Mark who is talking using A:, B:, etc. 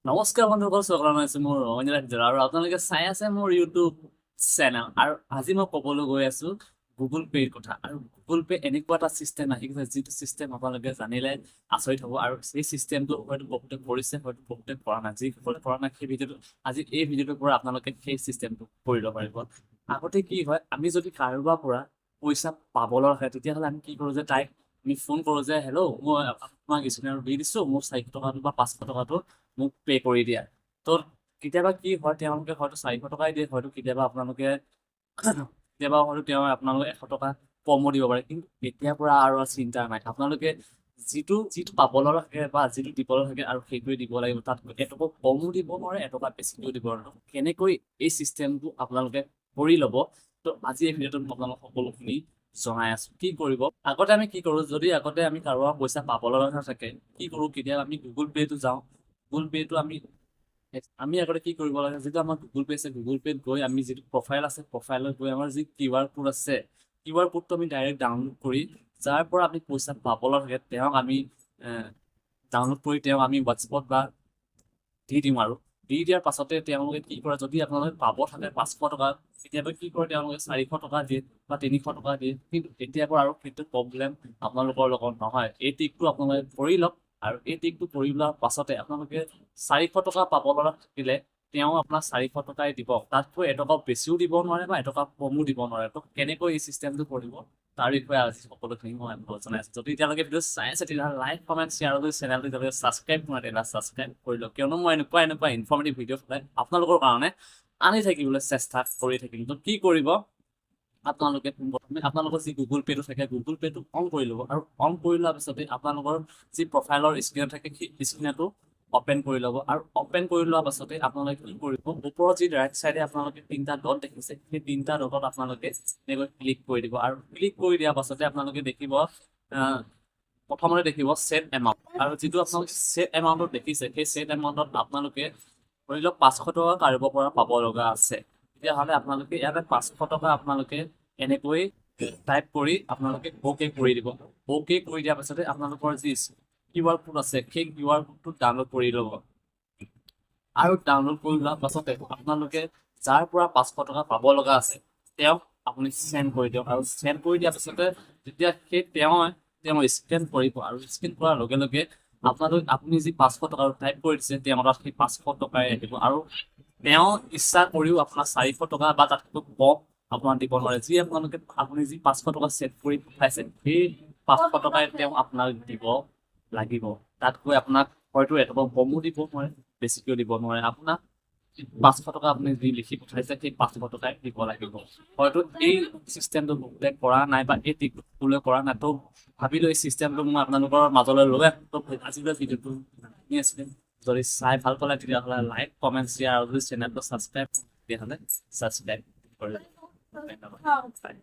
A: নমস্কাৰ বন্ধুসকল, স্বাগতম জনাইছো মোৰ ৰঙনীয়া ভিডিঅ' আৰু আপোনালোকে চাই আছে মোৰ ইউটিউব চেনেল। আৰু আজি মই ক'বলৈ গৈ আছো গুগল পে'ৰ কথা। আৰু গুগল পে' এনেকুৱা এটা চিষ্টেম আহি গৈছে, যিটো চিষ্টেম আপোনালোকে জানিলে আচৰিত হ'ব। আৰু সেই চিষ্টেমটো হয়তো বহুতে কৰিছে, হয়তো বহুতে কৰা নাই। যিসকলে কৰা নাই সেই ভিডিঅ'টো আজি এই ভিডিঅ'টোৰ পৰা আপোনালোকে সেই চিষ্টেমটো কৰি ল'ব পাৰিব। আগতে কি হয়, আমি যদি কাৰোবাৰ পৰা পইচা পাবলৈ হয় তেতিয়াহ'লে আমি কি কৰোঁ যে তাইক আমি ফোন কৰোঁ যে হেল্ল', মই আপোনাক স্কেনাৰ দি দিছোঁ, মোৰ 400 টকাটো বা 500 টকাটো মোক পে' কৰি দিয়া। ত' কেতিয়াবা কি হয়, তেওঁলোকে হয়তো 400 টকাই দিয়ে, হয়তো কেতিয়াবা আপোনালোকে কেতিয়াবা হয়তো তেওঁ আপোনালোকে 100 টকা কমো দিব পাৰে। কিন্তু এতিয়াৰ পৰা আৰু চিন্তা নাই, আপোনালোকে যিটো যিটো পাবলৈ থাকে বা যিটো দিবলৈ থাকে আৰু সেইটোৱে দিব লাগিব। তাত এটকা কমো দিব নোৱাৰে, এটকা বেছিকেও দিব নোৱাৰে। কেনেকৈ এই চিষ্টেমটো আপোনালোকে কৰি ল'ব, ত' আজি এই ভিডিঅ'টোত মই আপোনালোকক সকলোখিনি জনাই আছো। কি কৰিব, আগতে আমি কি কৰো, যদি আগতে আমি কাৰোবাৰ পইচা পাবলৈ থাকে কি কৰো, কেতিয়াবা আমি গুগল পে'টো যাওঁ। গুগল পে'টো আমি আগতে কি কৰিব লাগে, যিটো আমাৰ গুগল পে' আছে, গুগল পে'ত গৈ আমি যিটো প্ৰফাইল আছে, প্ৰফাইলত গৈ আমাৰ যি QR কোড আছে, QR কোডটো আমি ডাইৰেক্ট ডাউনলোড কৰি যাৰ পৰা আমি পইচা পাবলৈ থাকে তেওঁক আমি ডাউনলোড কৰি তেওঁক আমি হোৱাটছএপত বা দি দিম। আৰু দি দিয়াৰ পাছতে তেওঁলোকে কি কৰে, যদি আপোনালোকে পাব থাকে 500 টকা, কেতিয়াবা কি কৰে তেওঁলোকে 400 টকা দিয়ে বা 300 টকা দিয়ে। কিন্তু এতিয়াৰ পৰা আৰু সেইটো প্ৰব্লেম আপোনালোকৰ লগত নহয়। এই টিকটো আপোনালোকে কৰি লওক। আৰু এই টিকটো কৰি লোৱাৰ পাছতে আপোনালোকে 400 টকা পাব লগা থাকিলে তেওঁ আপোনাক 400 টকাই দিব। তাতকৈ এটকা বেছিও দিব নোৱাৰে বা এটকা কমো দিব নোৱাৰে। ত' কেনেকৈ এই চিষ্টেমটো কৰিব তাৰ বিষয়ে আজি সকলোখিনি মই আলোচনা আছো। যদি এতিয়ালৈকে ভিডিঅ' চাই আছে তেতিয়াহ'লে লাইক, কমেণ্ট, শ্বেয়াৰ কৰি চেনেলটো এতিয়ালৈকে ছাবস্ক্ৰাইব কৰা তেতিয়াহ'লে ছাবস্ক্ৰাইব কৰি লওক, কিয়নো মই এনেকুৱা ইনফৰ্মেটিভ ভিডিঅ' সদায় আপোনালোকৰ কাৰণে আনি থাকিবলৈ চেষ্টা কৰি থাকিম। ত' কি কৰিব, আপোনালোকে প্ৰথমে আপোনালোকৰ যি গুগল পে'টো থাকে, গুগল পে'টো অন কৰি ল'ব। আৰু অন কৰি লোৱাৰ পিছতে আপোনালোকৰ যি প্ৰফাইলৰ স্ক্ৰীণ থাকে সেই স্ক্ৰীণটো অপেন কৰি ল'ব। আৰু অপেন কৰি লোৱাৰ পাছতে আপোনালোকে কি কৰিব, ওপৰত যি ৰাইট চাইডে আপোনালোকে 3টা ডট দেখিছে, সেই 3টা ডটত আপোনালোকে এনেকৈ ক্লিক কৰি দিব। আৰু ক্লিক কৰি দিয়াৰ পাছতে আপোনালোকে দেখিব প্ৰথমতে দেখিব ছেট এমাউণ্ট। আৰু যিটো আপোনালোকে ছেট এমাউণ্টত দেখিছে, সেই ছেট এমাউণ্টত আপোনালোকে ধৰি লওক 500 টকা কাৰোবাৰ পৰা পাব লগা আছে, তেতিয়াহ'লে আপোনালোকে ইয়াতে 500 টকা আপোনালোকে এনেকৈ টাইপ কৰি আপোনালোকে অ'কে কৰি দিব। অ'কে কৰি দিয়াৰ পাছতে আপোনালোকৰ যি QR কোড আছে সেই QR কোডটো ডাউনলোড কৰি ল'ব। আৰু ডাউনলোড কৰি লোৱাৰ পাছতে আপোনালোকে যাৰ পৰা 500 টকা পাব লগা আছে তেওঁক আপুনি চেণ্ড কৰি দিয়ক। আৰু চেণ্ড কৰি দিয়াৰ পিছতে যেতিয়া সেই তেওঁ স্কেন কৰিব, আৰু স্কেন কৰাৰ লগে লগে আপুনি যি 500 টকা টাইপ কৰি দিছে তেওঁৰ তাত সেই 500 টকাই আহিব। আৰু তেওঁ ইচ্ছা কৰিও আপোনাৰ 400 টকা বা তাতকৈ কম আপোনাৰ দিব নোৱাৰে। আপুনি যি 500 টকা ছেট কৰি পঠাইছে সেই 500 টকাই তেওঁ আপোনাক দিব লাগিব। তাতকৈ আপোনাক হয়তো এটকা কমো দিব নোৱাৰে, বেছিকেও দিব নোৱাৰে। আপোনাক 500 টকা আপুনি যি লিখি পঠাইছে সেই 500 টকাই দিব লাগিব। হয়তো এই চিষ্টেমটো বহুতে কৰা নাই বা এই টিকটো সকলোৱে কৰা নাই। ত' ভাবিলো এই চিষ্টেমটো মই আপোনালোকৰ মাজলৈ লৈ আহিম। ত' আজিলৈ ভিডিঅ'টো শুনি আছিলে। যদি চাই ভাল পালে তেতিয়াহ'লে লাইক, কমেণ্ট, শ্বেয়াৰ, আৰু যদি চেনেলটো ছাবস্ক্ৰাইব তেতিয়াহ'লে ছাবস্ক্ৰাইব কৰি ধন্যবাদ।